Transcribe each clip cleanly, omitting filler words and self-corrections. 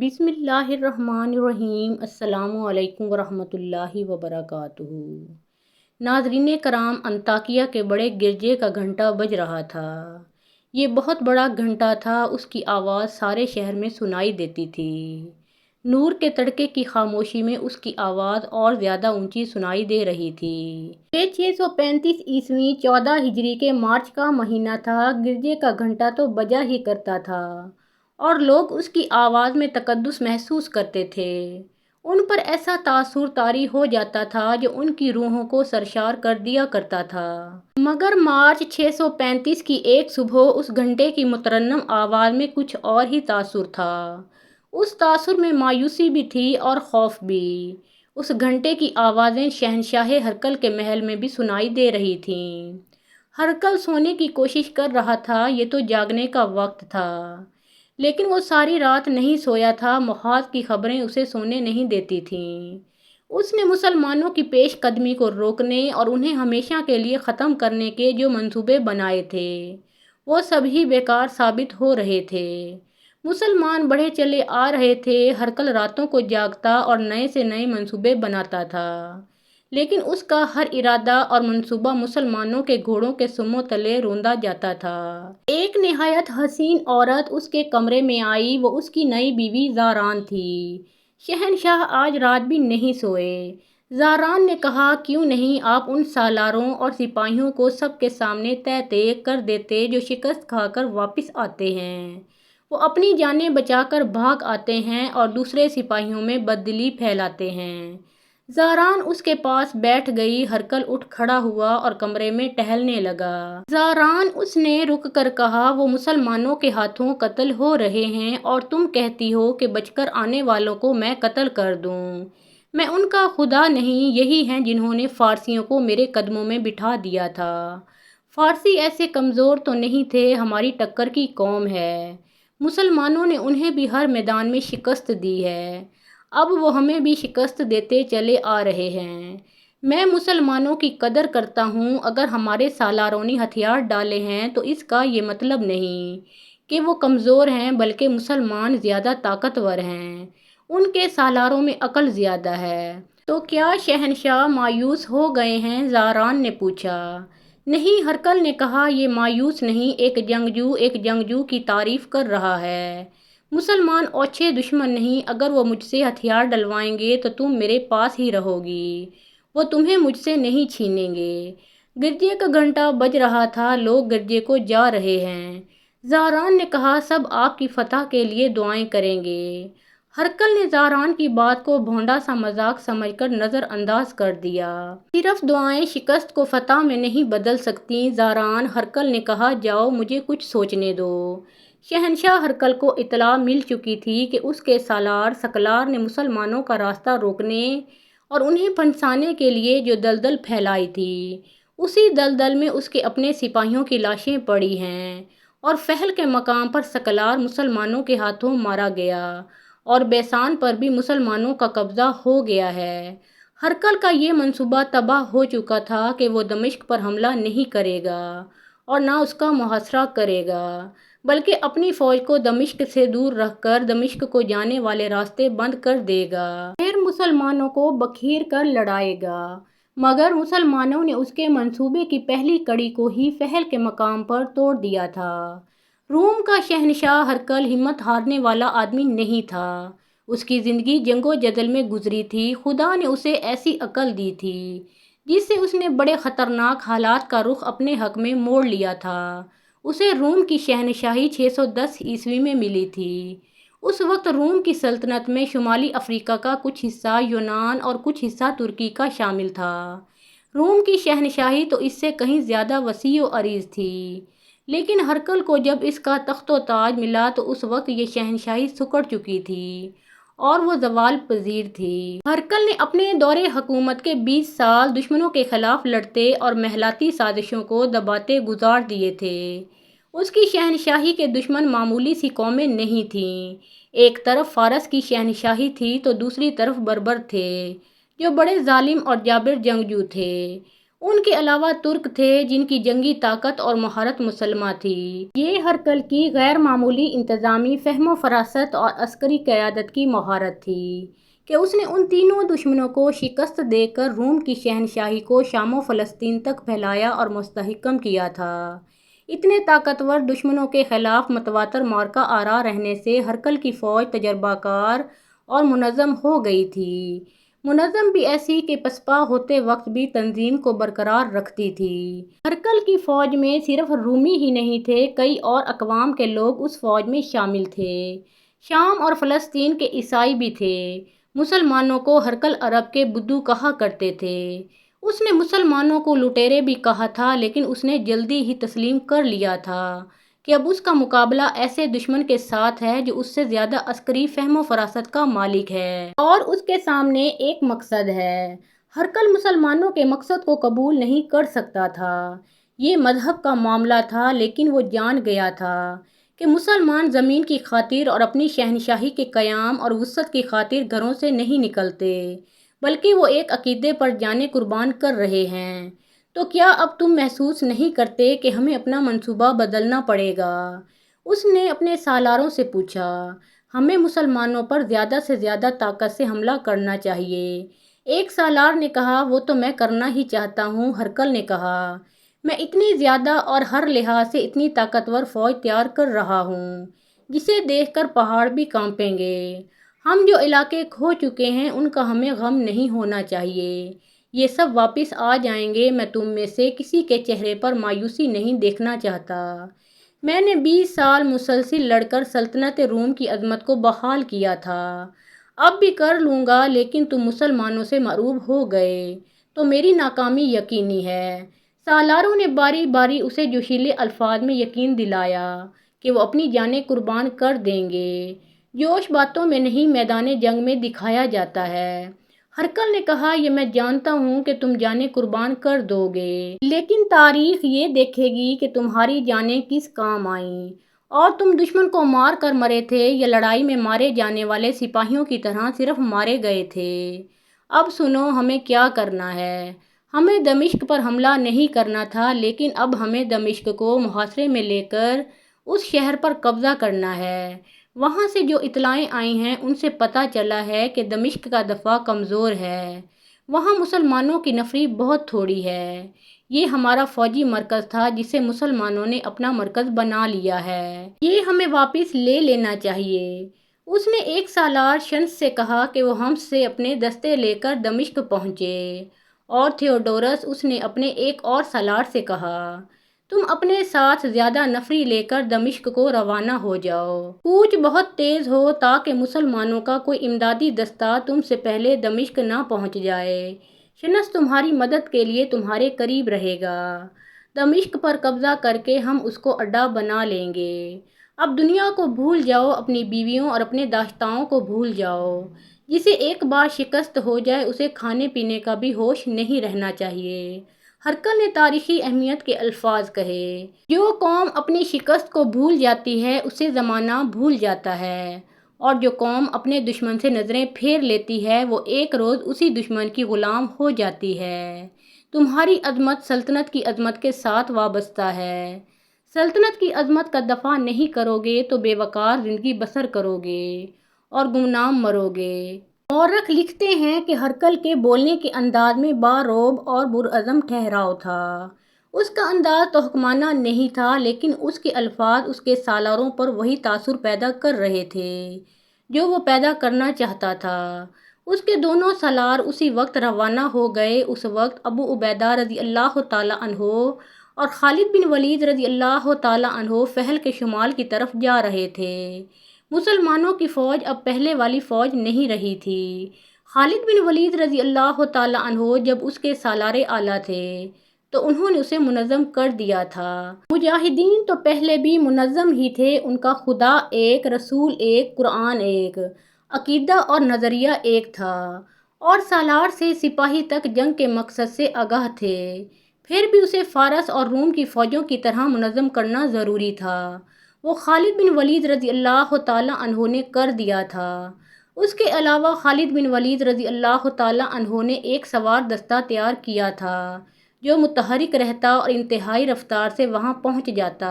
بسم اللہ الرحمن الرحیم۔ السلام علیکم ورحمۃ اللہ وبرکاتہ۔ ناظرین کرام، انطاکیہ کے بڑے گرجے کا گھنٹہ بج رہا تھا۔ یہ بہت بڑا گھنٹہ تھا، اس کی آواز سارے شہر میں سنائی دیتی تھی۔ نور کے تڑکے کی خاموشی میں اس کی آواز اور زیادہ اونچی سنائی دے رہی تھی۔ یہ 635 عیسوی 14 ہجری کے مارچ کا مہینہ تھا۔ گرجے کا گھنٹہ تو بجا ہی کرتا تھا اور لوگ اس کی آواز میں تقدس محسوس کرتے تھے۔ ان پر ایسا تاثر طاری ہو جاتا تھا جو ان کی روحوں کو سرشار کر دیا کرتا تھا۔ مگر مارچ 635 کی ایک صبح اس گھنٹے کی مترنم آواز میں کچھ اور ہی تاثر تھا۔ اس تاثر میں مایوسی بھی تھی اور خوف بھی۔ اس گھنٹے کی آوازیں شہنشاہ ہرکل کے محل میں بھی سنائی دے رہی تھیں۔ ہرکل سونے کی کوشش کر رہا تھا، یہ تو جاگنے کا وقت تھا، لیکن وہ ساری رات نہیں سویا تھا۔ محاذ کی خبریں اسے سونے نہیں دیتی تھیں۔ اس نے مسلمانوں کی پیش قدمی کو روکنے اور انہیں ہمیشہ کے لیے ختم کرنے کے جو منصوبے بنائے تھے، وہ سب ہی بیکار ثابت ہو رہے تھے۔ مسلمان بڑھے چلے آ رہے تھے۔ ہرکل راتوں کو جاگتا اور نئے سے نئے منصوبے بناتا تھا، لیکن اس کا ہر ارادہ اور منصوبہ مسلمانوں کے گھوڑوں کے سموں تلے روندا جاتا تھا۔ ایک نہایت حسین عورت اس کے کمرے میں آئی۔ وہ اس کی نئی بیوی زاران تھی۔ شہنشاہ آج رات بھی نہیں سوئے؟ زاران نے کہا، کیوں نہیں آپ ان سالاروں اور سپاہیوں کو سب کے سامنے تہہ کر دیتے جو شکست کھا کر واپس آتے ہیں۔ وہ اپنی جانیں بچا کر بھاگ آتے ہیں اور دوسرے سپاہیوں میں بددلی پھیلاتے ہیں۔ زاران اس کے پاس بیٹھ گئی۔ ہرکل اٹھ کھڑا ہوا اور کمرے میں ٹہلنے لگا۔ زاران، اس نے رک کر کہا، وہ مسلمانوں کے ہاتھوں قتل ہو رہے ہیں اور تم کہتی ہو کہ بچ کر آنے والوں کو میں قتل کر دوں۔ میں ان کا خدا نہیں، یہی ہیں جنہوں نے فارسیوں کو میرے قدموں میں بٹھا دیا تھا۔ فارسی ایسے کمزور تو نہیں تھے، ہماری ٹکر کی قوم ہے۔ مسلمانوں نے انہیں بھی ہر میدان میں شکست دی ہے، اب وہ ہمیں بھی شکست دیتے چلے آ رہے ہیں۔ میں مسلمانوں کی قدر کرتا ہوں۔ اگر ہمارے سالاروں نے ہتھیار ڈالے ہیں تو اس کا یہ مطلب نہیں کہ وہ کمزور ہیں، بلکہ مسلمان زیادہ طاقتور ہیں، ان کے سالاروں میں عقل زیادہ ہے۔ تو کیا شہنشاہ مایوس ہو گئے ہیں؟ زاران نے پوچھا۔ نہیں، ہرکل نے کہا، یہ مایوس نہیں، ایک جنگجو کی تعریف کر رہا ہے۔ مسلمان اوچھے دشمن نہیں، اگر وہ مجھ سے ہتھیار ڈلوائیں گے تو تم میرے پاس ہی رہو گی، وہ تمہیں مجھ سے نہیں چھینیں گے۔ گرجے کا گھنٹہ بج رہا تھا، لوگ گرجے کو جا رہے ہیں۔ زاران نے کہا، سب آپ کی فتح کے لیے دعائیں کریں گے۔ ہرکل نے زاران کی بات کو بھونڈا سا مذاق سمجھ کر نظر انداز کر دیا۔ صرف دعائیں شکست کو فتح میں نہیں بدل سکتیں زاران، ہرکل نے کہا، جاؤ، مجھے کچھ سوچنے دو۔ شہنشاہ ہرکل کو اطلاع مل چکی تھی کہ اس کے سالار سکلار نے مسلمانوں کا راستہ روکنے اور انہیں پھنسانے کے لیے جو دلدل پھیلائی تھی، اسی دلدل میں اس کے اپنے سپاہیوں کی لاشیں پڑی ہیں، اور فحل کے مقام پر سکلار مسلمانوں کے ہاتھوں مارا گیا اور بیسان پر بھی مسلمانوں کا قبضہ ہو گیا ہے۔ ہرکل کا یہ منصوبہ تباہ ہو چکا تھا کہ وہ دمشق پر حملہ نہیں کرے گا اور نہ اس کا محاصرہ کرے گا، بلکہ اپنی فوج کو دمشق سے دور رکھ کر دمشق کو جانے والے راستے بند کر دے گا۔ پھر مسلمانوں کو بکھیر کر لڑائے گا۔ مگر مسلمانوں نے اس کے منصوبے کی پہلی کڑی کو ہی فحل کے مقام پر توڑ دیا تھا۔ روم کا شہنشاہ ہرکل ہمت ہارنے والا آدمی نہیں تھا۔ اس کی زندگی جنگ و جدل میں گزری تھی۔ خدا نے اسے ایسی عقل دی تھی جس سے اس نے بڑے خطرناک حالات کا رخ اپنے حق میں موڑ لیا تھا۔ اسے روم کی شہنشاہی 610 عیسوی میں ملی تھی۔ اس وقت روم کی سلطنت میں شمالی افریقہ کا کچھ حصہ یونان اور کچھ حصہ ترکی کا شامل تھا۔ روم کی شہنشاہی تو اس سے کہیں زیادہ وسیع و عریض تھی، لیکن ہرکل کو جب اس کا تخت و تاج ملا تو اس وقت یہ شہنشاہی سکڑ چکی تھی اور وہ زوال پذیر تھی۔ ہرکل نے اپنے دور حکومت کے 20 سال دشمنوں کے خلاف لڑتے اور محلاتی سازشوں کو دباتے گزار دیے تھے۔ اس کی شہنشاہی کے دشمن معمولی سی قومیں نہیں تھیں۔ ایک طرف فارس کی شہنشاہی تھی تو دوسری طرف بربر تھے، جو بڑے ظالم اور جابر جنگجو تھے۔ ان کے علاوہ ترک تھے جن کی جنگی طاقت اور مہارت مسلمہ تھی۔ یہ ہرقل کی غیر معمولی انتظامی فہم و فراست اور عسکری قیادت کی مہارت تھی کہ اس نے ان تینوں دشمنوں کو شکست دے کر روم کی شہنشاہی کو شام و فلسطین تک پھیلایا اور مستحکم کیا تھا۔ اتنے طاقتور دشمنوں کے خلاف متواتر معرکہ آرا رہنے سے ہرقل کی فوج تجربہ کار اور منظم ہو گئی تھی، منظم بھی ایسی کہ پسپا ہوتے وقت بھی تنظیم کو برقرار رکھتی تھی۔ ہرقل کی فوج میں صرف رومی ہی نہیں تھے، کئی اور اقوام کے لوگ اس فوج میں شامل تھے۔ شام اور فلسطین کے عیسائی بھی تھے۔ مسلمانوں کو ہرقل عرب کے بدو کہا کرتے تھے۔ اس نے مسلمانوں کو لٹیرے بھی کہا تھا، لیکن اس نے جلدی ہی تسلیم کر لیا تھا کہ اب اس کا مقابلہ ایسے دشمن کے ساتھ ہے جو اس سے زیادہ عسکری فہم و فراست کا مالک ہے اور اس کے سامنے ایک مقصد ہے۔ ہرقل مسلمانوں کے مقصد کو قبول نہیں کر سکتا تھا۔ یہ مذہب کا معاملہ تھا، لیکن وہ جان گیا تھا کہ مسلمان زمین کی خاطر اور اپنی شہنشاہی کے قیام اور وسعت کی خاطر گھروں سے نہیں نکلتے، بلکہ وہ ایک عقیدے پر جانیں قربان کر رہے ہیں۔ تو کیا اب تم محسوس نہیں کرتے کہ ہمیں اپنا منصوبہ بدلنا پڑے گا؟ اس نے اپنے سالاروں سے پوچھا۔ ہمیں مسلمانوں پر زیادہ سے زیادہ طاقت سے حملہ کرنا چاہیے، ایک سالار نے کہا۔ وہ تو میں کرنا ہی چاہتا ہوں، ہرقل نے کہا۔ میں اتنی زیادہ اور ہر لحاظ سے اتنی طاقتور فوج تیار کر رہا ہوں جسے دیکھ کر پہاڑ بھی کانپیں گے۔ ہم جو علاقے کھو چکے ہیں ان کا ہمیں غم نہیں ہونا چاہیے، یہ سب واپس آ جائیں گے۔ میں تم میں سے کسی کے چہرے پر مایوسی نہیں دیکھنا چاہتا۔ میں نے 20 سال مسلسل لڑ کر سلطنت روم کی عظمت کو بحال کیا تھا، اب بھی کر لوں گا، لیکن تم مسلمانوں سے مغلوب ہو گئے تو میری ناکامی یقینی ہے۔ سالاروں نے باری باری اسے جوشیلے الفاظ میں یقین دلایا کہ وہ اپنی جانیں قربان کر دیں گے۔ جوش باتوں میں نہیں، میدان جنگ میں دکھایا جاتا ہے۔ ہرقل نے کہا، یہ میں جانتا ہوں کہ تم جانیں قربان کر دو گے، لیکن تاریخ یہ دیکھے گی کہ تمہاری جانیں کس کام آئیں، اور تم دشمن کو مار کر مرے تھے یا لڑائی میں مارے جانے والے سپاہیوں کی طرح صرف مارے گئے تھے۔ اب سنو، ہمیں کیا کرنا ہے۔ ہمیں دمشق پر حملہ نہیں کرنا تھا، لیکن اب ہمیں دمشق کو محاصرے میں لے کر اس شہر پر قبضہ کرنا ہے۔ وہاں سے جو اطلاعیں آئی ہیں ان سے پتہ چلا ہے کہ دمشق کا دفاع کمزور ہے، وہاں مسلمانوں کی نفری بہت تھوڑی ہے۔ یہ ہمارا فوجی مرکز تھا جسے مسلمانوں نے اپنا مرکز بنا لیا ہے، یہ ہمیں واپس لے لینا چاہیے۔ اس نے ایک سالار شنس سے کہا کہ وہ ہم سے اپنے دستے لے کر دمشق پہنچے، اور تھیوڈورس، اس نے اپنے ایک اور سالار سے کہا، تم اپنے ساتھ زیادہ نفری لے کر دمشق کو روانہ ہو جاؤ۔ کوچ بہت تیز ہو تاکہ مسلمانوں کا کوئی امدادی دستہ تم سے پہلے دمشق نہ پہنچ جائے۔ شنس تمہاری مدد کے لیے تمہارے قریب رہے گا۔ دمشق پر قبضہ کر کے ہم اس کو اڈہ بنا لیں گے۔ اب دنیا کو بھول جاؤ، اپنی بیویوں اور اپنے داشتاؤں کو بھول جاؤ۔ جسے ایک بار شکست ہو جائے اسے کھانے پینے کا بھی ہوش نہیں رہنا چاہیے۔ ہرقل نے تاریخی اہمیت کے الفاظ کہے۔ جو قوم اپنی شکست کو بھول جاتی ہے اسے زمانہ بھول جاتا ہے، اور جو قوم اپنے دشمن سے نظریں پھیر لیتی ہے وہ ایک روز اسی دشمن کی غلام ہو جاتی ہے۔ تمہاری عظمت سلطنت کی عظمت کے ساتھ وابستہ ہے۔ سلطنت کی عظمت کا دفاع نہیں کرو گے تو بے وقار زندگی بسر کرو گے اور گمنام مرو گے۔ مورخ لکھتے ہیں کہ ہرقل کے بولنے کے انداز میں بارعب اور پرعزم ٹھہراؤ تھا۔ اس کا انداز تحکمانہ نہیں تھا، لیکن اس کے الفاظ اس کے سالاروں پر وہی تاثر پیدا کر رہے تھے جو وہ پیدا کرنا چاہتا تھا۔ اس کے دونوں سالار اسی وقت روانہ ہو گئے۔ اس وقت ابو عبیدہ رضی اللہ تعالیٰ عنہ اور خالد بن ولید رضی اللہ تعالیٰ عنہ فہل کے شمال کی طرف جا رہے تھے۔ مسلمانوں کی فوج اب پہلے والی فوج نہیں رہی تھی۔ خالد بن ولید رضی اللہ تعالیٰ عنہ جب اس کے سالار اعلیٰ تھے تو انہوں نے اسے منظم کر دیا تھا۔ مجاہدین تو پہلے بھی منظم ہی تھے، ان کا خدا ایک، رسول ایک، قرآن ایک، عقیدہ اور نظریہ ایک تھا، اور سالار سے سپاہی تک جنگ کے مقصد سے آگاہ تھے۔ پھر بھی اسے فارس اور روم کی فوجوں کی طرح منظم کرنا ضروری تھا۔ وہ خالد بن ولید رضی اللہ تعالیٰ عنہ نے کر دیا تھا۔ اس کے علاوہ خالد بن ولید رضی اللہ تعالیٰ عنہ نے ایک سوار دستہ تیار کیا تھا جو متحرک رہتا اور انتہائی رفتار سے وہاں پہنچ جاتا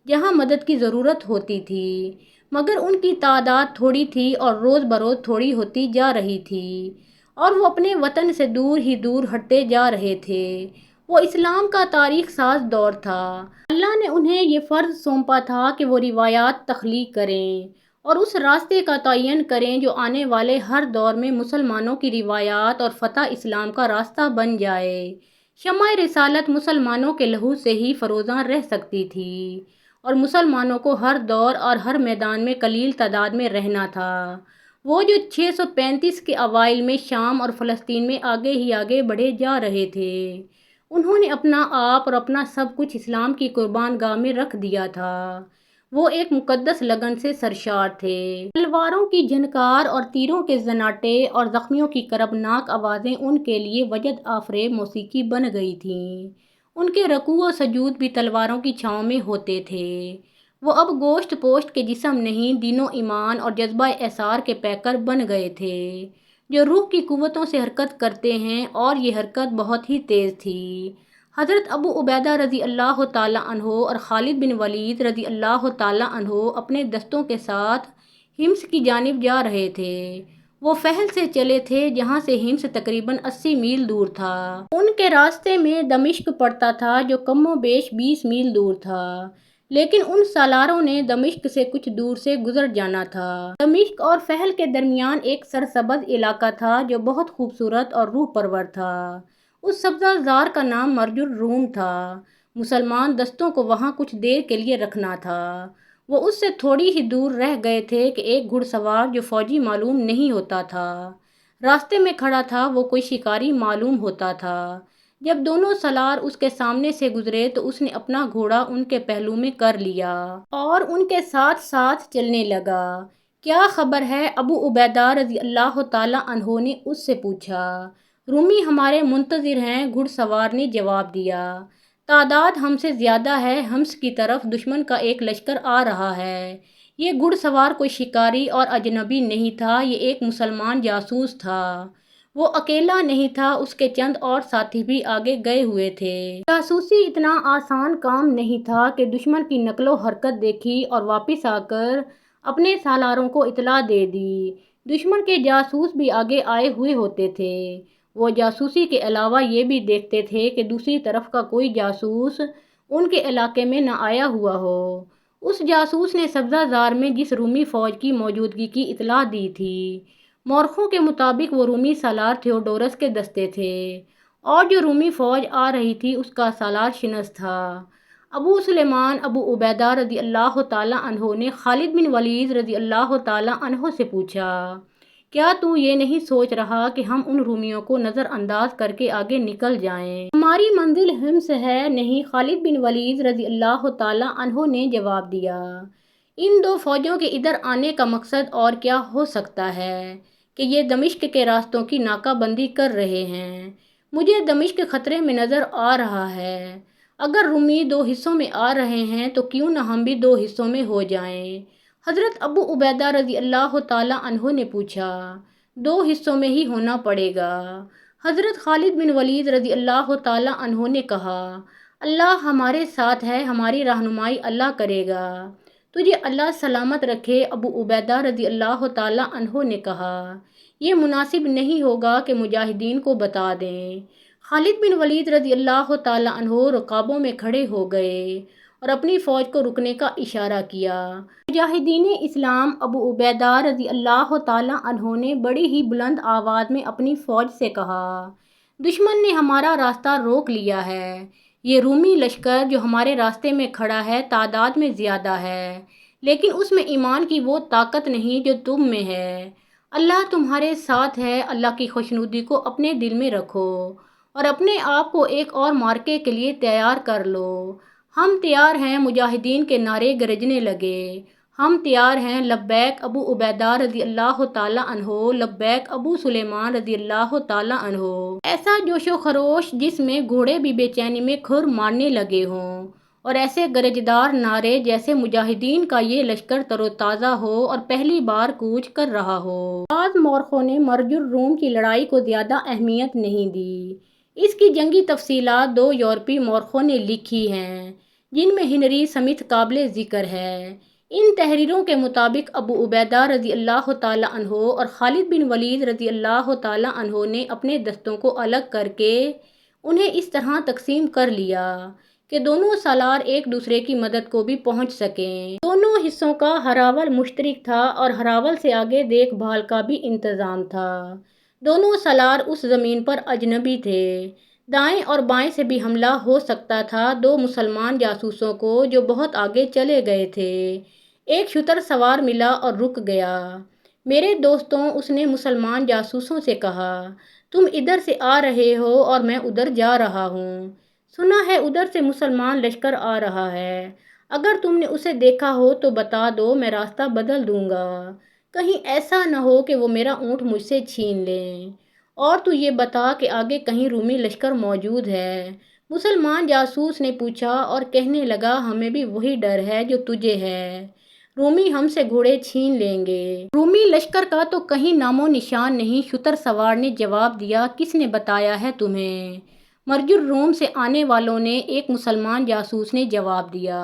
جہاں مدد کی ضرورت ہوتی تھی، مگر ان کی تعداد تھوڑی تھی اور روز بروز تھوڑی ہوتی جا رہی تھی، اور وہ اپنے وطن سے دور ہی دور ہٹتے جا رہے تھے۔ وہ اسلام کا تاریخ ساز دور تھا۔ اللہ نے انہیں یہ فرض سونپا تھا کہ وہ روایات تخلیق کریں اور اس راستے کا تعین کریں جو آنے والے ہر دور میں مسلمانوں کی روایات اور فتح اسلام کا راستہ بن جائے۔ شمع رسالت مسلمانوں کے لہو سے ہی فروزاں رہ سکتی تھی، اور مسلمانوں کو ہر دور اور ہر میدان میں قلیل تعداد میں رہنا تھا۔ وہ جو 635 کے اوائل میں شام اور فلسطین میں آگے ہی آگے بڑھے جا رہے تھے، انہوں نے اپنا آپ اور اپنا سب کچھ اسلام کی قربان گاہ میں رکھ دیا تھا۔ وہ ایک مقدس لگن سے سرشار تھے۔ تلواروں کی جھنکار اور تیروں کے زناٹے اور زخمیوں کی کربناک آوازیں ان کے لیے وجد آفریب موسیقی بن گئی تھیں۔ ان کے رکوع و سجود بھی تلواروں کی چھاؤں میں ہوتے تھے۔ وہ اب گوشت پوشت کے جسم نہیں، دین و ایمان اور جذبہ اثار کے پیکر بن گئے تھے، جو روح کی قوتوں سے حرکت کرتے ہیں، اور یہ حرکت بہت ہی تیز تھی۔ حضرت ابو عبیدہ رضی اللہ تعالیٰ عنہ اور خالد بن ولید رضی اللہ تعالیٰ عنہ اپنے دستوں کے ساتھ حمص کی جانب جا رہے تھے۔ وہ فہل سے چلے تھے جہاں سے حمص تقریباً 80 میل دور تھا۔ ان کے راستے میں دمشق پڑتا تھا جو کم و بیش 20 میل دور تھا، لیکن ان سالاروں نے دمشق سے کچھ دور سے گزر جانا تھا۔ دمشق اور فہل کے درمیان ایک سرسبز علاقہ تھا جو بہت خوبصورت اور روح پرور تھا۔ اس سبزہ زار کا نام مرج الروم تھا۔ مسلمان دستوں کو وہاں کچھ دیر کے لیے رکھنا تھا۔ وہ اس سے تھوڑی ہی دور رہ گئے تھے کہ ایک گھڑ سوار جو فوجی معلوم نہیں ہوتا تھا راستے میں کھڑا تھا۔ وہ کوئی شکاری معلوم ہوتا تھا۔ جب دونوں سالار اس کے سامنے سے گزرے تو اس نے اپنا گھوڑا ان کے پہلو میں کر لیا اور ان کے ساتھ ساتھ چلنے لگا۔ کیا خبر ہے؟ ابو عبیدہ رضی اللہ تعالیٰ عنہ نے اس سے پوچھا۔ رومی ہمارے منتظر ہیں، گھڑ سوار نے جواب دیا۔ تعداد ہم سے زیادہ ہے، حمص کی طرف دشمن کا ایک لشکر آ رہا ہے۔ یہ گھڑ سوار کوئی شکاری اور اجنبی نہیں تھا، یہ ایک مسلمان جاسوس تھا۔ وہ اکیلا نہیں تھا، اس کے چند اور ساتھی بھی آگے گئے ہوئے تھے۔ جاسوسی اتنا آسان کام نہیں تھا کہ دشمن کی نقل و حرکت دیکھی اور واپس آ کر اپنے سالاروں کو اطلاع دے دی۔ دشمن کے جاسوس بھی آگے آئے ہوئے ہوتے تھے۔ وہ جاسوسی کے علاوہ یہ بھی دیکھتے تھے کہ دوسری طرف کا کوئی جاسوس ان کے علاقے میں نہ آیا ہوا ہو۔ اس جاسوس نے سبزہ زار میں جس رومی فوج کی موجودگی کی اطلاع دی تھی، مورخوں کے مطابق وہ رومی سالار تھیوڈورس کے دستے تھے، اور جو رومی فوج آ رہی تھی اس کا سالار شنس تھا۔ ابو سلیمان ابو عبیدہ رضی اللہ تعالیٰ عنہ نے خالد بن ولید رضی اللہ تعالیٰ عنہ سے پوچھا، کیا تو یہ نہیں سوچ رہا کہ ہم ان رومیوں کو نظر انداز کر کے آگے نکل جائیں؟ ہماری منزل حمص ہے، نہیں؟ خالد بن ولید رضی اللہ تعالیٰ عنہ نے جواب دیا، ان دو فوجوں کے ادھر آنے کا مقصد اور کیا ہو سکتا ہے کہ یہ دمشق کے راستوں کی ناکہ بندی کر رہے ہیں۔ مجھے دمشق خطرے میں نظر آ رہا ہے۔ اگر رومی دو حصوں میں آ رہے ہیں تو کیوں نہ ہم بھی دو حصوں میں ہو جائیں؟ حضرت ابو عبیدہ رضی اللہ تعالیٰ عنہ نے پوچھا، دو حصوں میں ہی ہونا پڑے گا؟ حضرت خالد بن ولید رضی اللہ تعالیٰ عنہ نے کہا، اللہ ہمارے ساتھ ہے، ہماری رہنمائی اللہ کرے گا، تجھے اللہ سلامت رکھے۔ ابو عبیدہ رضی اللہ تعالیٰ عنہ نے کہا، یہ مناسب نہیں ہوگا کہ مجاہدین کو بتا دیں۔ خالد بن ولید رضی اللہ تعالیٰ عنہ رکابوں میں کھڑے ہو گئے اور اپنی فوج کو رکنے کا اشارہ کیا۔ مجاہدین اسلام ابو عبیدہ رضی اللہ تعالیٰ عنہ نے بڑی ہی بلند آواز میں اپنی فوج سے کہا، دشمن نے ہمارا راستہ روک لیا ہے۔ یہ رومی لشکر جو ہمارے راستے میں کھڑا ہے تعداد میں زیادہ ہے، لیکن اس میں ایمان کی وہ طاقت نہیں جو تم میں ہے۔ اللہ تمہارے ساتھ ہے۔ اللہ کی خوشنودی کو اپنے دل میں رکھو اور اپنے آپ کو ایک اور معرکے کے لیے تیار کر لو۔ ہم تیار ہیں۔ مجاہدین کے نعرے گرجنے لگے، ہم تیار ہیں۔ لبیک ابو عبیدہ رضی اللہ تعالیٰ عنہ، لبیک ابو سلیمان رضی اللہ تعالیٰ عنہ۔ ایسا جوش و خروش جس میں گھوڑے بھی بے چینی میں کھر مارنے لگے ہوں، اور ایسے گرجدار نعرے جیسے مجاہدین کا یہ لشکر تر و تازہ ہو اور پہلی بار کوچ کر رہا ہو۔ بعض مورخوں نے مرج الروم کی لڑائی کو زیادہ اہمیت نہیں دی، اس کی جنگی تفصیلات 2 یورپی مورخوں نے لکھی ہیں، جن میں ہنری سمتھ قابل ذکر ہے۔ ان تحریروں کے مطابق ابو عبیدہ رضی اللہ تعالیٰ عنہ اور خالد بن ولید رضی اللہ تعالیٰ عنہ نے اپنے دستوں کو الگ کر کے انہیں اس طرح تقسیم کر لیا کہ دونوں سالار ایک دوسرے کی مدد کو بھی پہنچ سکیں۔ دونوں حصوں کا ہراول مشترک تھا اور ہراول سے آگے دیکھ بھال کا بھی انتظام تھا۔ دونوں سالار اس زمین پر اجنبی تھے۔ دائیں اور بائیں سے بھی حملہ ہو سکتا تھا۔ 2 مسلمان جاسوسوں کو جو بہت آگے چلے گئے تھے، ایک شتر سوار ملا اور رک گیا۔ میرے دوستوں، اس نے مسلمان جاسوسوں سے کہا، تم ادھر سے آ رہے ہو اور میں ادھر جا رہا ہوں۔ سنا ہے ادھر سے مسلمان لشکر آ رہا ہے۔ اگر تم نے اسے دیکھا ہو تو بتا دو، میں راستہ بدل دوں گا۔ کہیں ایسا نہ ہو کہ وہ میرا اونٹ مجھ سے چھین لیں۔ اور تو یہ بتا کہ آگے کہیں رومی لشکر موجود ہے؟ مسلمان جاسوس نے پوچھا اور کہنے لگا، ہمیں بھی وہی ڈر ہے جو تجھے ہے۔ رومی ہم سے گھوڑے چھین لیں گے۔ رومی لشکر کا تو کہیں نام و نشان نہیں، شتر سوار نے جواب دیا۔ کس نے بتایا ہے تمہیں؟ مرج الروم سے آنے والوں نے، ایک مسلمان جاسوس نے جواب دیا۔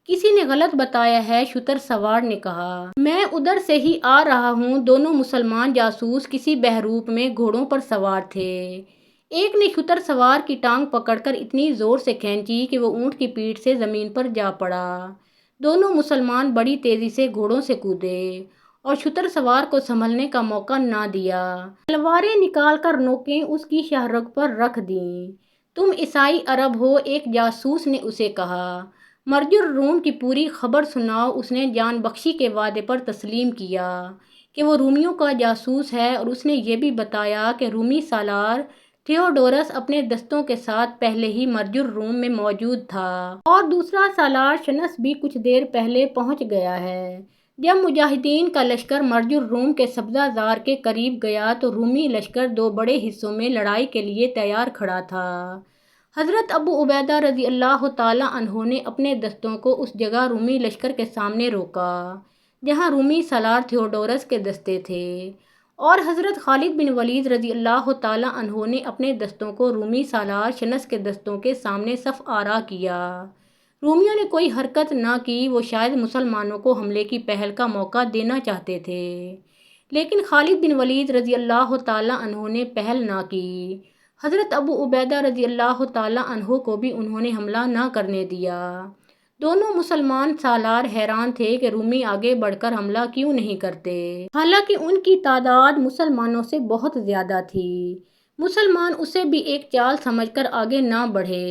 کسی نے غلط بتایا ہے، شتر سوار نے کہا۔ میں ادھر سے ہی آ رہا ہوں۔ دونوں مسلمان جاسوس کسی بہروپ میں گھوڑوں پر سوار تھے۔ ایک نے شتر سوار کی ٹانگ پکڑ کر اتنی زور سے کھینچی کہ وہ اونٹ کی پیٹھ سے زمین پر جا پڑا۔ دونوں مسلمان بڑی تیزی سے گھوڑوں سے کودے اور شتر سوار کو سنبھلنے کا موقع نہ دیا۔ تلواریں نکال کر نوکیں اس کی شاہرگ پر رکھ دیں۔ تم عیسائی عرب ہو، ایک جاسوس نے اسے کہا۔ مرج الروم کی پوری خبر سناؤ۔ اس نے جان بخشی کے وعدے پر تسلیم کیا کہ وہ رومیوں کا جاسوس ہے، اور اس نے یہ بھی بتایا کہ رومی سالار تھیوڈورس اپنے دستوں کے ساتھ پہلے ہی مرج الروم میں موجود تھا، اور دوسرا سالار شنس بھی کچھ دیر پہلے پہنچ گیا ہے۔ جب مجاہدین کا لشکر مرج الروم کے سبزہ زار کے قریب گیا تو رومی لشکر 2 بڑے حصوں میں لڑائی کے لیے تیار کھڑا تھا۔ حضرت ابو عبیدہ رضی اللہ تعالیٰ عنہ نے اپنے دستوں کو اس جگہ رومی لشکر کے سامنے روکا جہاں رومی سالار تھیوڈورس کے دستے تھے، اور حضرت خالد بن ولید رضی اللہ تعالیٰ عنہ نے اپنے دستوں کو رومی سالار شنس کے دستوں کے سامنے صف آرا کیا۔ رومیوں نے کوئی حرکت نہ کی۔ وہ شاید مسلمانوں کو حملے کی پہل کا موقع دینا چاہتے تھے، لیکن خالد بن ولید رضی اللہ تعالیٰ عنہ نے پہل نہ کی۔ حضرت ابو عبیدہ رضی اللہ تعالیٰ عنہ کو بھی انہوں نے حملہ نہ کرنے دیا۔ دونوں مسلمان سالار حیران تھے کہ رومی آگے بڑھ کر حملہ کیوں نہیں کرتے، حالانکہ ان کی تعداد مسلمانوں سے بہت زیادہ تھی۔ مسلمان اسے بھی ایک چال سمجھ کر آگے نہ بڑھے۔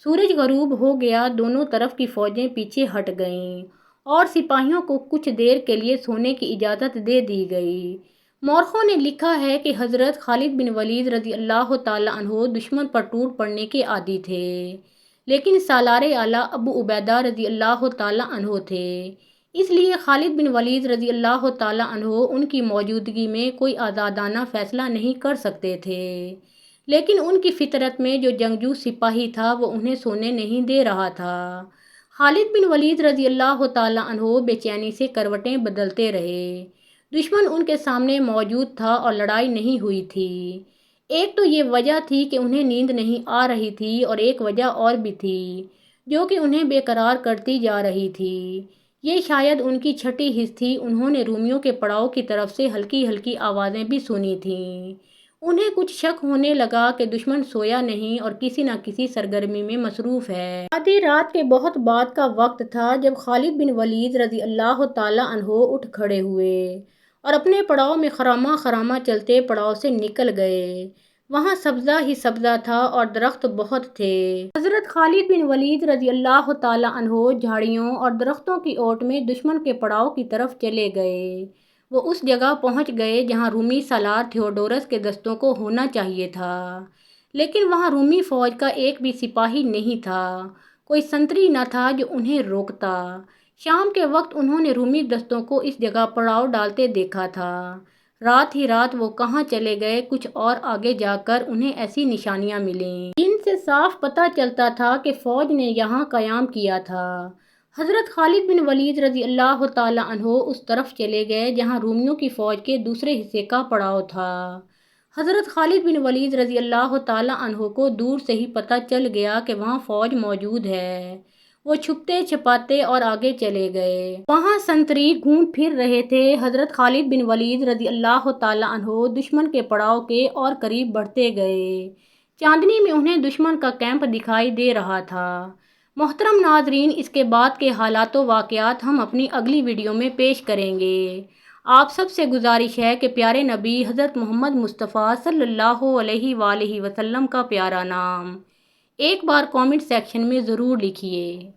سورج غروب ہو گیا، دونوں طرف کی فوجیں پیچھے ہٹ گئیں اور سپاہیوں کو کچھ دیر کے لیے سونے کی اجازت دے دی گئی۔ مورخوں نے لکھا ہے کہ حضرت خالد بن ولید رضی اللہ تعالیٰ عنہ دشمن پر ٹوٹ پڑنے کے عادی تھے، لیکن سالار اعلیٰ ابو عبیدہ رضی اللہ تعالیٰ عنہ تھے، اس لیے خالد بن ولید رضی اللہ تعالیٰ عنہ ان کی موجودگی میں کوئی آزادانہ فیصلہ نہیں کر سکتے تھے۔ لیکن ان کی فطرت میں جو جنگجو سپاہی تھا وہ انہیں سونے نہیں دے رہا تھا۔ خالد بن ولید رضی اللہ تعالیٰ عنہ بے چینی سے کروٹیں بدلتے رہے۔ دشمن ان کے سامنے موجود تھا اور لڑائی نہیں ہوئی تھی۔ ایک تو یہ وجہ تھی کہ انہیں نیند نہیں آ رہی تھی، اور ایک وجہ اور بھی تھی جو کہ انہیں بے قرار کرتی جا رہی تھی۔ یہ شاید ان کی چھٹی حس تھی۔ انہوں نے رومیوں کے پڑاؤ کی طرف سے ہلکی ہلکی آوازیں بھی سنی تھیں۔ انہیں کچھ شک ہونے لگا کہ دشمن سویا نہیں اور کسی نہ کسی سرگرمی میں مصروف ہے۔ آدھی رات کے بہت بعد کا وقت تھا جب خالد بن ولید رضی اللہ تعالیٰ عنہ اٹھ کھڑے ہوئے اور اپنے پڑاؤ میں خرامہ خرامہ چلتے پڑاؤ سے نکل گئے۔ وہاں سبزہ ہی سبزہ تھا اور درخت بہت تھے۔ حضرت خالد بن ولید رضی اللہ تعالیٰ عنہ جھاڑیوں اور درختوں کی اوٹ میں دشمن کے پڑاؤ کی طرف چلے گئے۔ وہ اس جگہ پہنچ گئے جہاں رومی سالار تھیوڈورس کے دستوں کو ہونا چاہیے تھا، لیکن وہاں رومی فوج کا ایک بھی سپاہی نہیں تھا، کوئی سنتری نہ تھا جو انہیں روکتا۔ شام کے وقت انہوں نے رومی دستوں کو اس جگہ پڑاؤ ڈالتے دیکھا تھا۔ رات ہی رات وہ کہاں چلے گئے، کچھ اور آگے جا کر انہیں ایسی نشانیاں ملیں جن سے صاف پتہ چلتا تھا کہ فوج نے یہاں قیام کیا تھا۔ حضرت خالد بن ولید رضی اللہ تعالیٰ عنہ اس طرف چلے گئے جہاں رومیوں کی فوج کے دوسرے حصے کا پڑاؤ تھا۔ حضرت خالد بن ولید رضی اللہ تعالیٰ عنہ کو دور سے ہی پتہ چل گیا کہ وہاں فوج موجود ہے۔ وہ چھپتے چھپاتے اور آگے چلے گئے۔ وہاں سنتریق گھوم پھر رہے تھے۔ حضرت خالد بن ولید رضی اللہ تعالیٰ عنہ دشمن کے پڑاؤ کے اور قریب بڑھتے گئے۔ چاندنی میں انہیں دشمن کا کیمپ دکھائی دے رہا تھا۔ محترم ناظرین، اس کے بعد کے حالات و واقعات ہم اپنی اگلی ویڈیو میں پیش کریں گے۔ آپ سب سے گزارش ہے کہ پیارے نبی حضرت محمد مصطفیٰ صلی اللہ علیہ وآلہ وسلم کا پیارا نام ایک بار کامنٹ سیکشن میں ضرور لکھیے۔